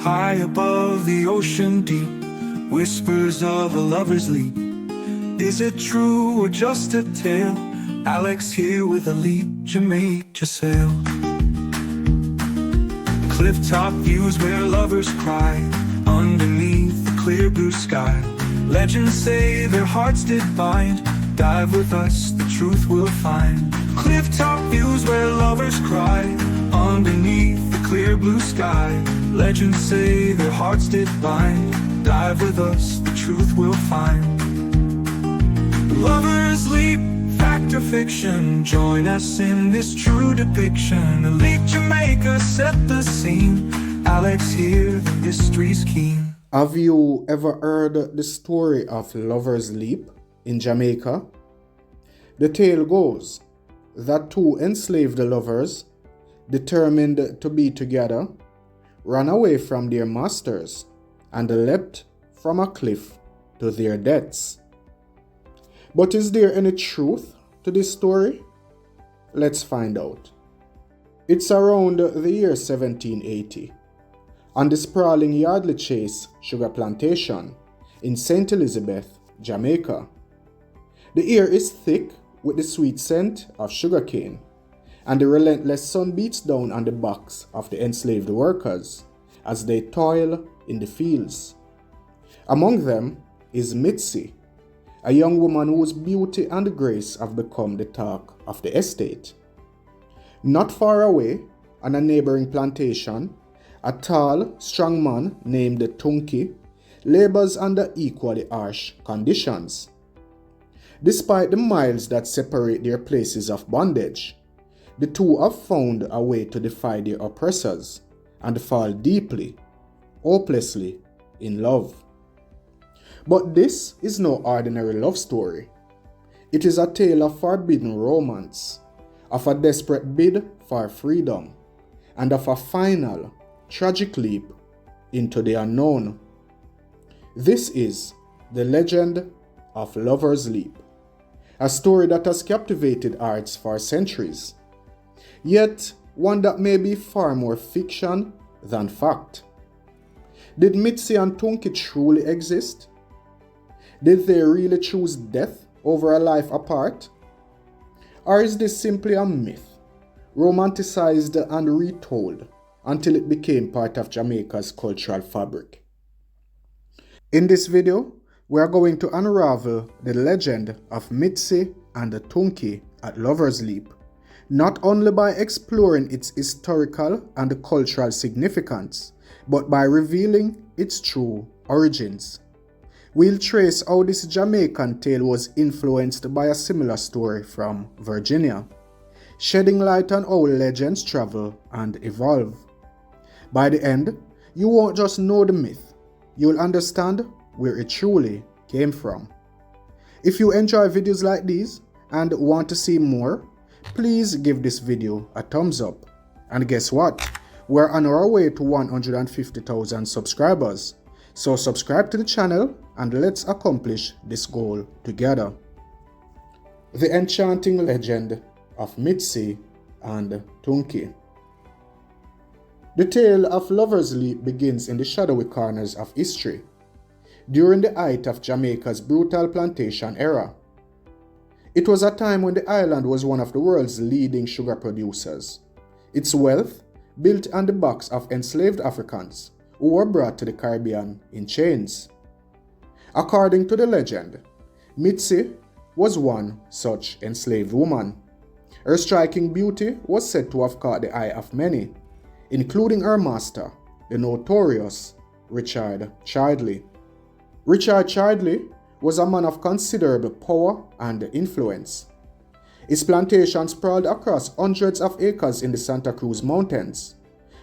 high above the ocean deep, whispers of a lover's leap. Is it true or just a tale? Alex here with a leap, Jamaica sail. Clifftop views where lovers cry, underneath the clear blue sky. Legends say their hearts did bind, dive with us, the truth we'll find. Clifftop views where lovers cry, underneath the clear blue sky. Legends say their hearts did bind, dive with us, the truth we'll find. Lovers leap, fact or fiction, join us in this true depiction. A leap Jamaica set the scene, Alex here, the mystery's keen. Have you ever heard the story of Lover's Leap in Jamaica? The tale goes that two enslaved lovers, determined to be together, ran away from their masters and leapt from a cliff to their deaths. But is there any truth to this story? Let's find out. It's around the year 1780, on the sprawling Yardley Chase sugar plantation in St. Elizabeth, Jamaica. The air is thick with the sweet scent of sugarcane, and the relentless sun beats down on the backs of the enslaved workers as they toil in the fields. Among them is Mitsy, a young woman whose beauty and grace have become the talk of the estate. Not far away, on a neighboring plantation, a tall, strong man named Tunki labors under equally harsh conditions. Despite the miles that separate their places of bondage, the two have found a way to defy their oppressors and fall deeply, hopelessly in love. But this is no ordinary love story. It is a tale of forbidden romance, of a desperate bid for freedom, and of a final, tragic leap into the unknown. This is the legend of Lover's Leap, a story that has captivated hearts for centuries, yet one that may be far more fiction than fact. Did Mitsy and Tunki truly exist? Did they really choose death over a life apart? Or is this simply a myth, romanticized and retold until it became part of Jamaica's cultural fabric? In this video, we are going to unravel the legend of Mitsy and Tunki at Lover's Leap, not only by exploring its historical and cultural significance, but by revealing its true origins. We'll trace how this Jamaican tale was influenced by a similar story from Virginia, shedding light on how legends travel and evolve. By the end, you won't just know the myth, you'll understand where it truly came from. If you enjoy videos like these and want to see more, please give this video a thumbs up. And guess what? We're on our way to 150,000 subscribers. So subscribe to the channel and let's accomplish this goal together. The enchanting legend of Mitsy and Tunki. The tale of Lover's Leap begins in the shadowy corners of history, during the height of Jamaica's brutal plantation era. It was a time when the island was one of the world's leading sugar producers. Its wealth built on the backs of enslaved Africans who were brought to the Caribbean in chains. According to the legend, Mitsy was one such enslaved woman. Her striking beauty was said to have caught the eye of many, including her master, the notorious Richard Childley. Richard Childley was a man of considerable power and influence. His plantation sprawled across hundreds of acres in the Santa Cruz Mountains,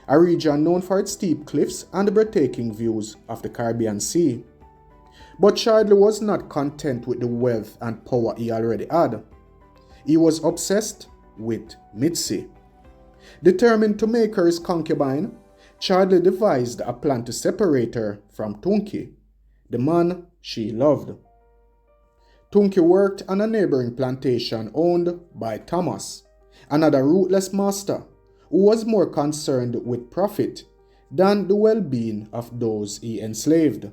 a region known for its steep cliffs and breathtaking views of the Caribbean Sea. But Childley was not content with the wealth and power he already had. He was obsessed with Mitsy. Determined to make her his concubine, Childley devised a plan to separate her from Tunki, the man she loved. Tunki worked on a neighboring plantation owned by Thomas, another ruthless master who was more concerned with profit than the well-being of those he enslaved.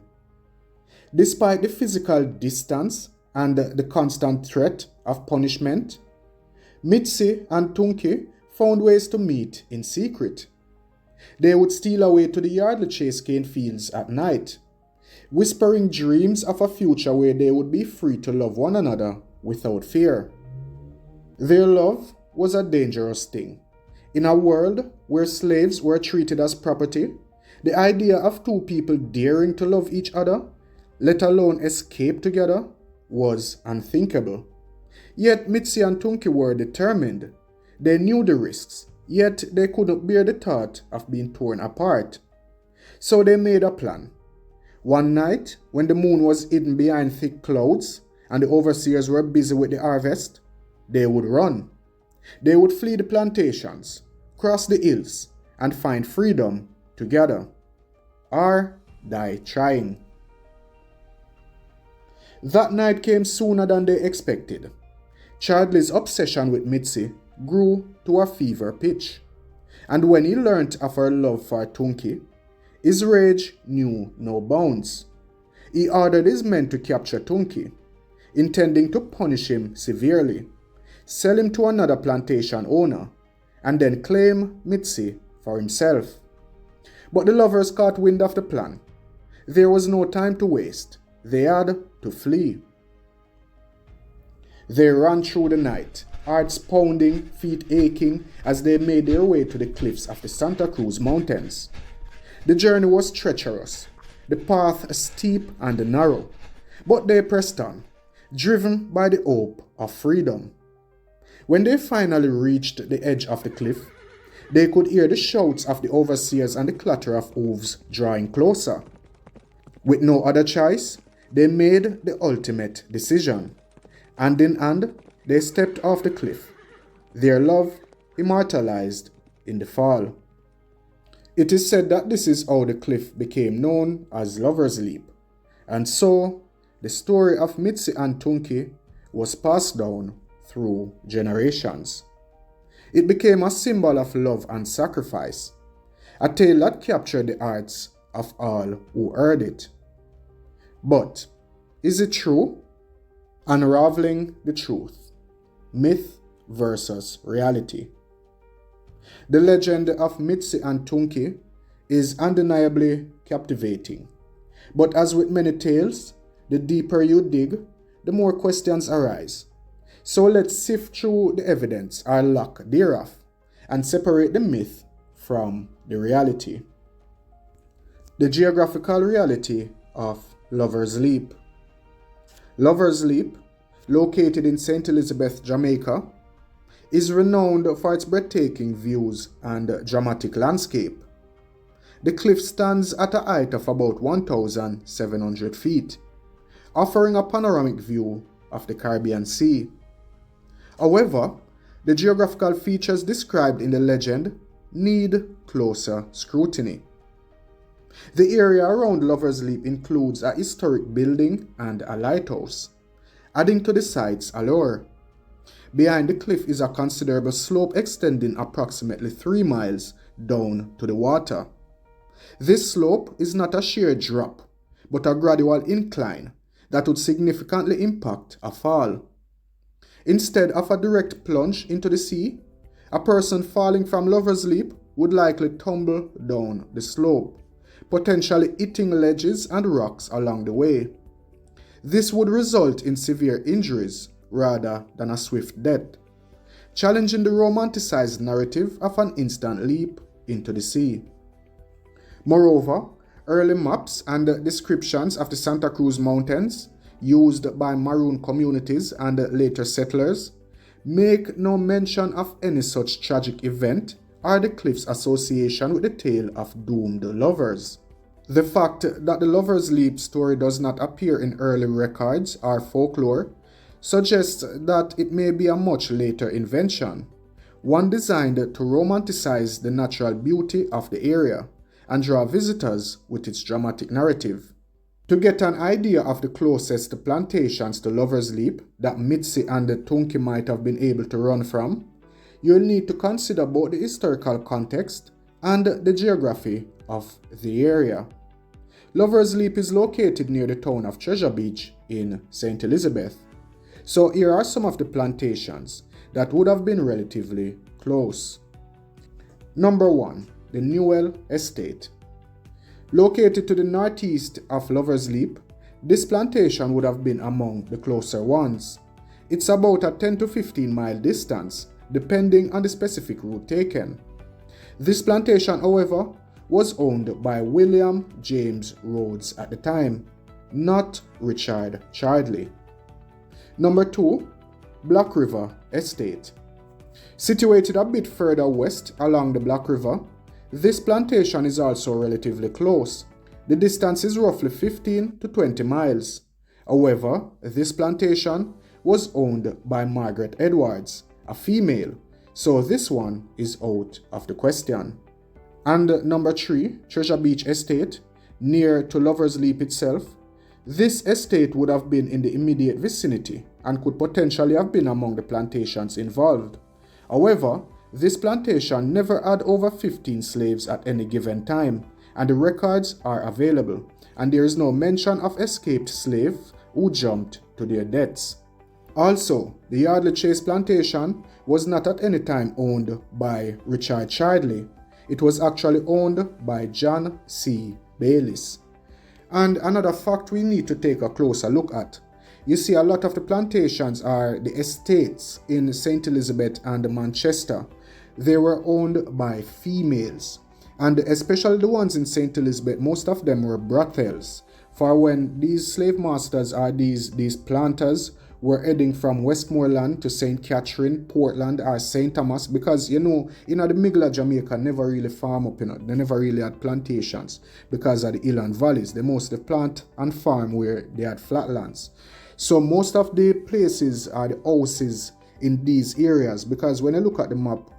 Despite the physical distance and the constant threat of punishment, Mitsy and Tunki found ways to meet in secret. They would steal away to the Yardley Chase cane fields at night, whispering dreams of a future where they would be free to love one another without fear. Their love was a dangerous thing. In a world where slaves were treated as property, the idea of two people daring to love each other, let alone escape together, was unthinkable. Yet Mitsy and Tunki were determined. They knew the risks, yet they couldn't bear the thought of being torn apart. So they made a plan. One night, when the moon was hidden behind thick clouds and the overseers were busy with the harvest, they would run. They would flee the plantations, cross the hills, and find freedom together, or die trying. That night came sooner than they expected. Chadley's obsession with Mitsy grew to a fever pitch, and when he learnt of her love for Tunki, his rage knew no bounds. He ordered his men to capture Tunki, intending to punish him severely, sell him to another plantation owner, and then claim Mitsy for himself. But the lovers caught wind of the plan. There was no time to waste. They had to flee. They ran through the night, hearts pounding, feet aching, as they made their way to the cliffs of the Santa Cruz Mountains. The journey was treacherous, the path steep and narrow, but they pressed on, driven by the hope of freedom. When they finally reached the edge of the cliff, they could hear the shouts of the overseers and the clatter of hooves drawing closer. With no other choice, they made the ultimate decision. Hand in hand, they stepped off the cliff, their love immortalized in the fall. It is said that this is how the cliff became known as Lover's Leap, and so the story of Mitsy and Tunki was passed down through generations. It became a symbol of love and sacrifice, a tale that captured the hearts of all who heard it. But is it true? Unraveling the truth. Myth versus reality. The legend of Mitsy and Tunki is undeniably captivating. But as with many tales, the deeper you dig, the more questions arise. So let's sift through the evidence or lack thereof and separate the myth from the reality. The geographical reality of Lover's Leap. Lover's Leap, located in St. Elizabeth, Jamaica, is renowned for its breathtaking views and dramatic landscape. The cliff stands at a height of about 1,700 feet, offering a panoramic view of the Caribbean Sea. However, the geographical features described in the legend need closer scrutiny. The area around Lover's Leap includes a historic building and a lighthouse, adding to the site's allure. Behind the cliff is a considerable slope extending approximately 3 miles down to the water. This slope is not a sheer drop, but a gradual incline that would significantly impact a fall. Instead of a direct plunge into the sea, a person falling from Lover's Leap would likely tumble down the slope, potentially hitting ledges and rocks along the way. This would result in severe injuries rather than a swift death, challenging the romanticized narrative of an instant leap into the sea. Moreover, early maps and descriptions of the Santa Cruz Mountains, used by Maroon communities and later settlers, make no mention of any such tragic event or the cliff's association with the tale of doomed lovers. The fact that the Lover's Leap story does not appear in early records or folklore suggests that it may be a much later invention, one designed to romanticize the natural beauty of the area and draw visitors with its dramatic narrative. To get an idea of the closest plantations to Lover's Leap that Mitsy and Tunki might have been able to run from, you'll need to consider both the historical context and the geography of the area. Lover's Leap is located near the town of Treasure Beach in St. Elizabeth. So here are some of the plantations that would have been relatively close. Number 1, the Newell Estate. Located to the northeast of Lover's Leap, this plantation would have been among the closer ones. It's about a 10 to 15 mile distance, depending on the specific route taken. This plantation, however, was owned by William James Rhodes at the time, not Richard Chardley. Number 2, Black River Estate. Situated a bit further west along the Black River, this plantation is also relatively close. The distance is roughly 15 to 20 miles. However, this plantation was owned by Margaret Edwards, a female, so this one is out of the question. And number 3, Treasure Beach Estate, near to Lover's Leap itself. This estate would have been in the immediate vicinity and could potentially have been among the plantations involved. However, this plantation never had over 15 slaves at any given time, and the records are available, and there is no mention of escaped slaves who jumped to their deaths. Also, the Yardley Chase plantation was not at any time owned by Richard Chardley. It was actually owned by John C. Bayliss. And another fact we need to take a closer look at. You see, a lot of the plantations are the estates in St. Elizabeth and Manchester. They were owned by females. And especially the ones in St. Elizabeth, most of them were brothels. For when these slave masters or these planters were heading from Westmoreland to St. Catherine, Portland, or St. Thomas, because the middle of Jamaica never really farm up, they never really had plantations because of the hill and valleys. They mostly plant and farm where they had flatlands. So most of the places are the houses in these areas, because when I look at the map,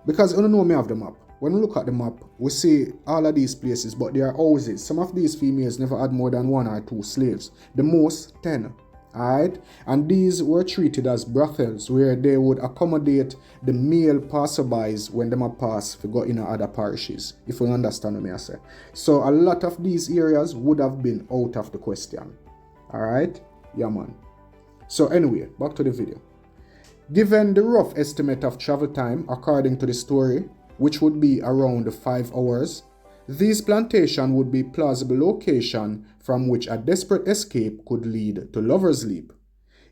because I don't know me of the map, when we look at the map, we see all of these places, but they are houses. Some of these females never had more than 1 or 2 slaves, the most 10. Alright, and these were treated as brothels where they would accommodate the male passerbys when them pass to go in other parishes, if you understand what I say. So a lot of these areas would have been out of the question. Alright, yeah man. So anyway, back to the video. Given the rough estimate of travel time according to the story, which would be around 5 hours, this plantation would be a plausible location from which a desperate escape could lead to Lover's Leap.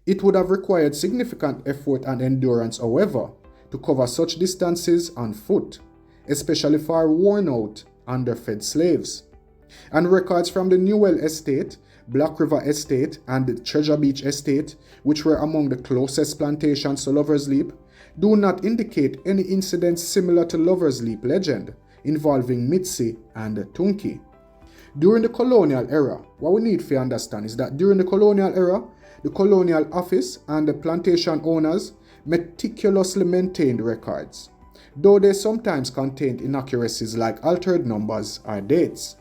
It would have required significant effort and endurance, however, to cover such distances on foot, especially for worn-out, underfed slaves. And records from the Newell Estate, Black River Estate, and the Treasure Beach Estate, which were among the closest plantations to Lover's Leap, do not indicate any incidents similar to Lover's Leap legend, involving Mitsy and Tunki. During the colonial era, what we need to understand is that during the colonial era, the colonial office and the plantation owners meticulously maintained records, though they sometimes contained inaccuracies like altered numbers or dates.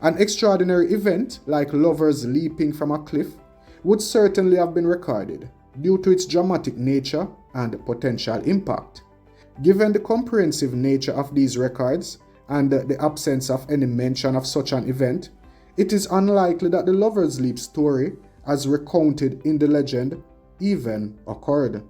An extraordinary event like lovers leaping from a cliff would certainly have been recorded due to its dramatic nature and potential impact. Given the comprehensive nature of these records and the absence of any mention of such an event, it is unlikely that the Lover's Leap story, as recounted in the legend, even occurred.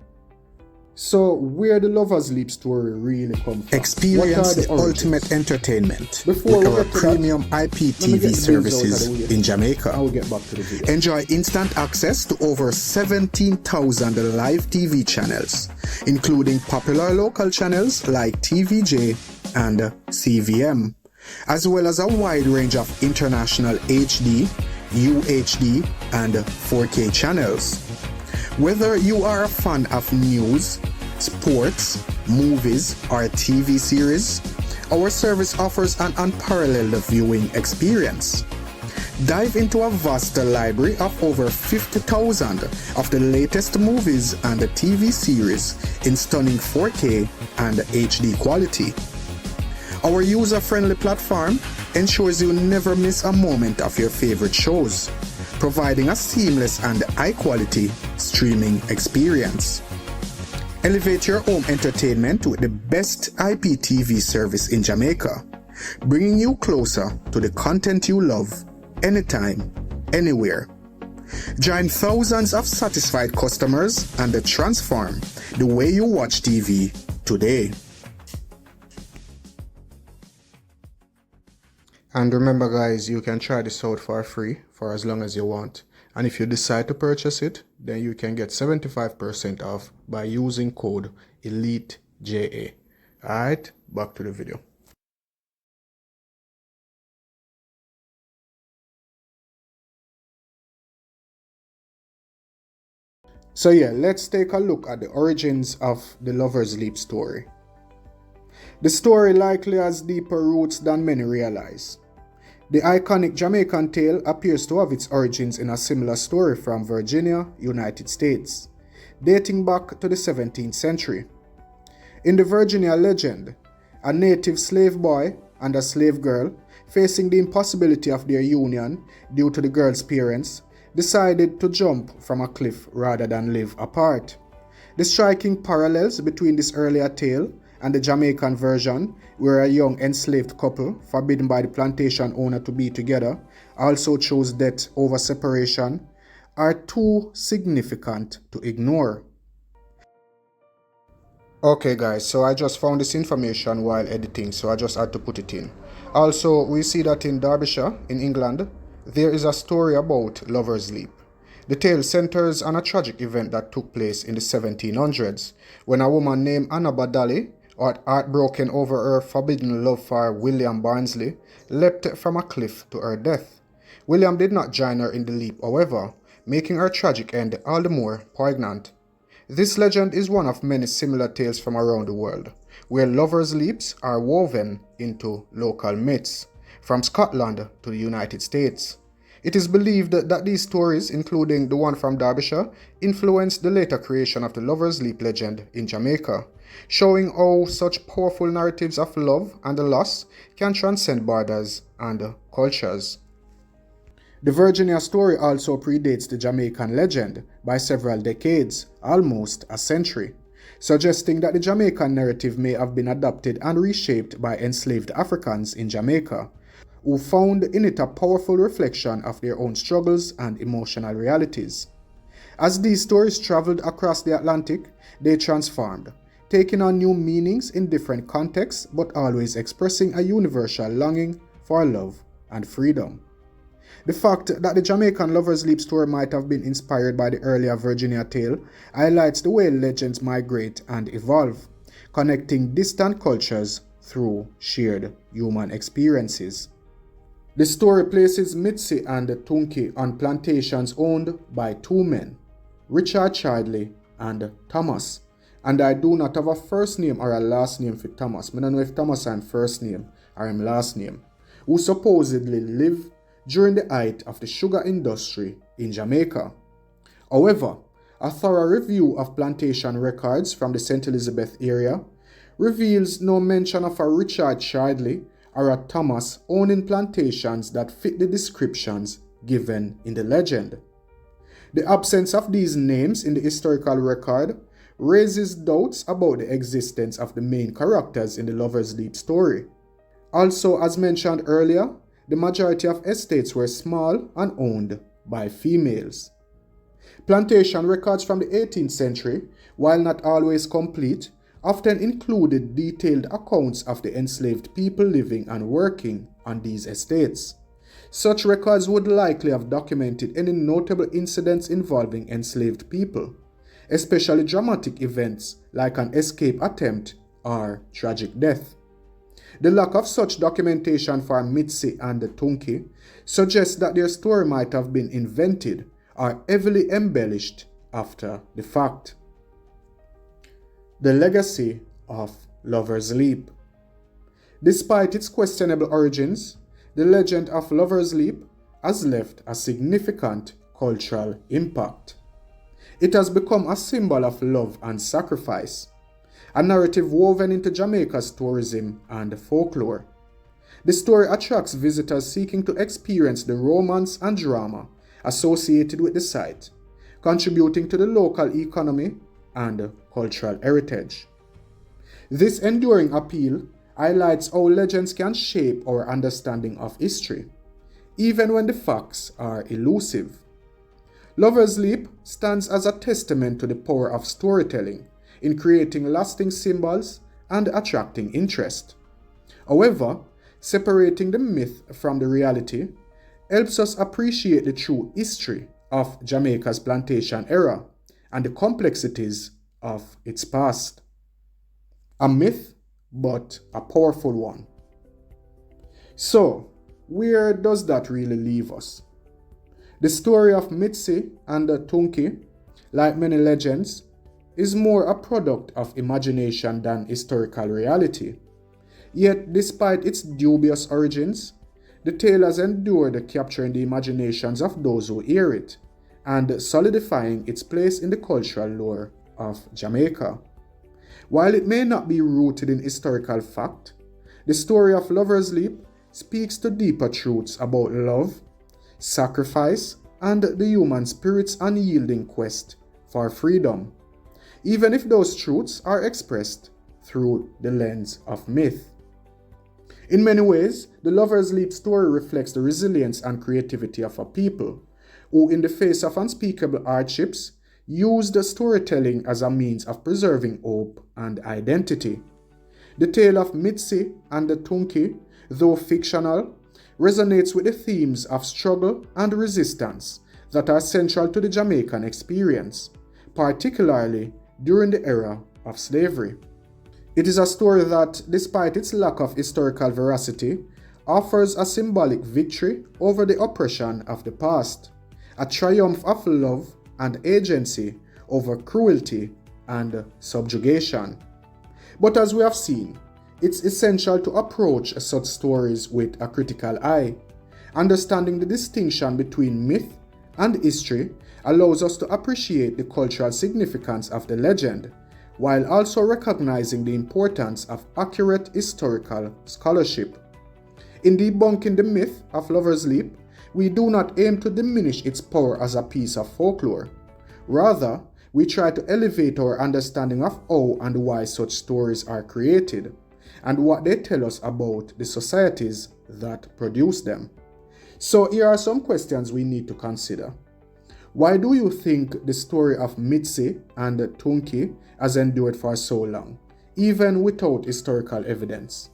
So, where the Lover's Leap story really come from? Experience the ultimate entertainment with our premium IPTV services in Jamaica. I will get back to the video. Enjoy instant access to over 17,000 live TV channels, including popular local channels like TVJ and CVM, as well as a wide range of international HD, UHD, and 4K channels. Whether you are a fan of news, sports, movies, or TV series, our service offers an unparalleled viewing experience. Dive into a vast library of over 50,000 of the latest movies and TV series in stunning 4K and HD quality. Our user-friendly platform ensures you never miss a moment of your favorite shows, providing a seamless and high-quality streaming experience. Elevate your home entertainment with the best IPTV service in Jamaica, bringing you closer to the content you love, anytime, anywhere. Join thousands of satisfied customers and transform the way you watch TV today. And remember guys, you can try this out for free for as long as you want. And if you decide to purchase it, then you can get 75% off by using code ELITEJA. Alright, back to the video. So yeah, let's take a look at the origins of the Lover's Leap story. The story likely has deeper roots than many realize. The iconic Jamaican tale appears to have its origins in a similar story from Virginia, United States, dating back to the 17th century. In the Virginia legend, a native slave boy and a slave girl, facing the impossibility of their union due to the girl's parents, decided to jump from a cliff rather than live apart. The striking parallels between this earlier tale and the Jamaican version, where a young enslaved couple, forbidden by the plantation owner to be together, also chose death over separation, are too significant to ignore. Okay guys, so I just found this information while editing, so I just had to put it in. Also, we see that in Derbyshire, in England, there is a story about Lover's Leap. The tale centers on a tragic event that took place in the 1700s, when a woman named Anna Badali, heartbroken over her forbidden love for William Barnsley, leapt from a cliff to her death. William did not join her in the leap, however, making her tragic end all the more poignant. This legend is one of many similar tales from around the world, where lovers' leaps are woven into local myths, from Scotland to the United States. It is believed that these stories, including the one from Derbyshire, influenced the later creation of the Lover's Leap legend in Jamaica, showing how such powerful narratives of love and loss can transcend borders and cultures. The Virginia story also predates the Jamaican legend by several decades, almost a century, suggesting that the Jamaican narrative may have been adopted and reshaped by enslaved Africans in Jamaica, who found in it a powerful reflection of their own struggles and emotional realities. As these stories traveled across the Atlantic, they transformed, taking on new meanings in different contexts, but always expressing a universal longing for love and freedom. The fact that the Jamaican Lover's Leap story might have been inspired by the earlier Virginia tale highlights the way legends migrate and evolve, connecting distant cultures through shared human experiences. The story places Mitsy and Tunki on plantations owned by two men, Richard Chidley and Thomas. And I do not have a first name or a last name for Thomas. I don't know if Thomas is first name or his last name, who supposedly lived during the height of the sugar industry in Jamaica. However, a thorough review of plantation records from the St. Elizabeth area reveals no mention of a Richard Chidley or a Thomas owning plantations that fit the descriptions given in the legend. The absence of these names in the historical record raises doubts about the existence of the main characters in the Lover's Leap story. Also, as mentioned earlier, the majority of estates were small and owned by females. Plantation records from the 18th century, while not always complete, often included detailed accounts of the enslaved people living and working on these estates. Such records would likely have documented any notable incidents involving enslaved people, especially dramatic events like an escape attempt or tragic death. The lack of such documentation for Mitsy and the Tunki suggests that their story might have been invented or heavily embellished after the fact. The legacy of Lover's Leap. Despite its questionable origins, the legend of Lover's Leap has left a significant cultural impact. It has become a symbol of love and sacrifice, a narrative woven into Jamaica's tourism and folklore. The story attracts visitors seeking to experience the romance and drama associated with the site, contributing to the local economy and cultural heritage. This enduring appeal highlights how legends can shape our understanding of history, even when the facts are elusive. Lover's Leap stands as a testament to the power of storytelling in creating lasting symbols and attracting interest. However, separating the myth from the reality helps us appreciate the true history of Jamaica's plantation era and the complexities of its past. A myth, but a powerful one. So, where does that really leave us? The story of Mitsy and Tunki, like many legends, is more a product of imagination than historical reality. Yet, despite its dubious origins, the tale has endured, capturing the imaginations of those who hear it and solidifying its place in the cultural lore of Jamaica. While it may not be rooted in historical fact, the story of Lover's Leap speaks to deeper truths about love, sacrifice, and the human spirit's unyielding quest for freedom, even if those truths are expressed through the lens of myth. In many ways, the Lover's Leap story reflects the resilience and creativity of a people who, in the face of unspeakable hardships, used storytelling as a means of preserving hope and identity. The tale of Mitsy and the Tunki, though fictional, resonates with the themes of struggle and resistance that are central to the Jamaican experience, particularly during the era of slavery. It is a story that, despite its lack of historical veracity, offers a symbolic victory over the oppression of the past, a triumph of love and agency over cruelty and subjugation. But as we have seen, it's essential to approach such stories with a critical eye. Understanding the distinction between myth and history allows us to appreciate the cultural significance of the legend, while also recognizing the importance of accurate historical scholarship. In debunking the myth of Lover's Leap, we do not aim to diminish its power as a piece of folklore. Rather, we try to elevate our understanding of how and why such stories are created, and what they tell us about the societies that produce them. So here are some questions we need to consider. Why do you think the story of Mitsy and Tunki has endured for so long, even without historical evidence?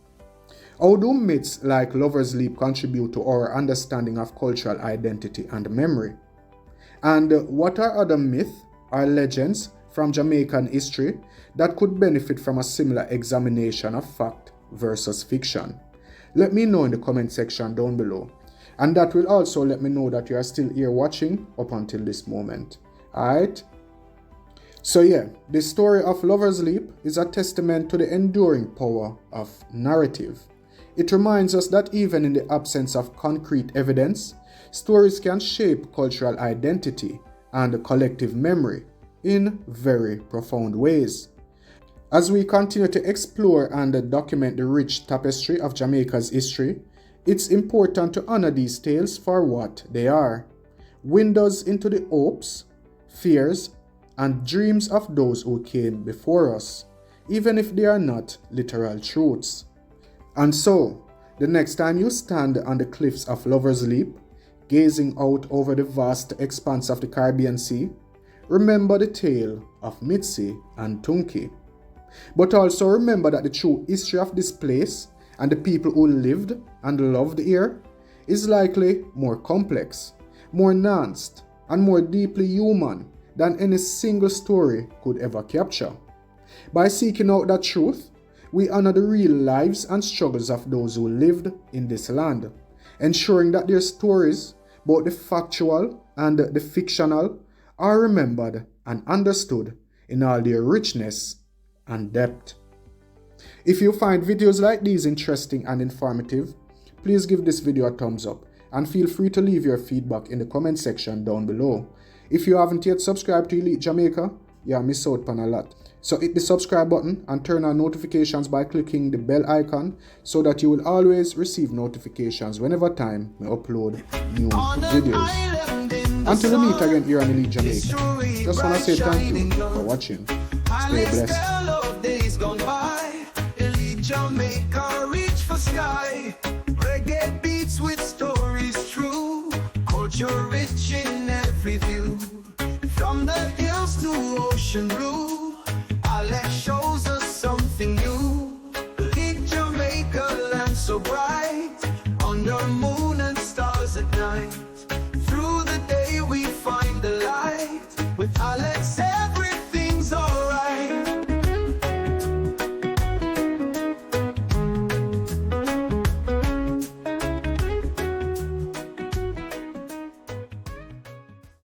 How do myths like Lover's Leap contribute to our understanding of cultural identity and memory? And what are other myths or legends from Jamaican history that could benefit from a similar examination of fact versus fiction? Let me know in the comment section down below. And that will also let me know that you are still here watching up until this moment. Alright? So yeah, the story of Lover's Leap is a testament to the enduring power of narrative. It reminds us that even in the absence of concrete evidence, stories can shape cultural identity and collective memory in very profound ways. As we continue to explore and document the rich tapestry of Jamaica's history, it's important to honor these tales for what they are: windows into the hopes, fears, and dreams of those who came before us, even if they are not literal truths. And so, the next time you stand on the cliffs of Lover's Leap, gazing out over the vast expanse of the Caribbean Sea, remember the tale of Mitsy and Tunki. But also remember that the true history of this place and the people who lived and loved here is likely more complex, more nuanced, and more deeply human than any single story could ever capture. By seeking out that truth, we honor the real lives and struggles of those who lived in this land, ensuring that their stories, both the factual and the fictional, are remembered and understood in all their richness and depth. If you find videos like these interesting and informative, please give this video a thumbs up and feel free to leave your feedback in the comment section down below. If you haven't yet subscribed to Elite Jamaica, you miss out on a lot. So hit the subscribe button and turn on notifications by clicking the bell icon so that you will always receive notifications whenever time we upload new videos. Until we meet again here on Elite Jamaica, just want to say thank you for watching. Stay blessed. tell of days gone by. Elite Jamaica reach for sky. Reggae beats with stories true. Culture rich in every view. From the hills to ocean blue, Alex shows us something new.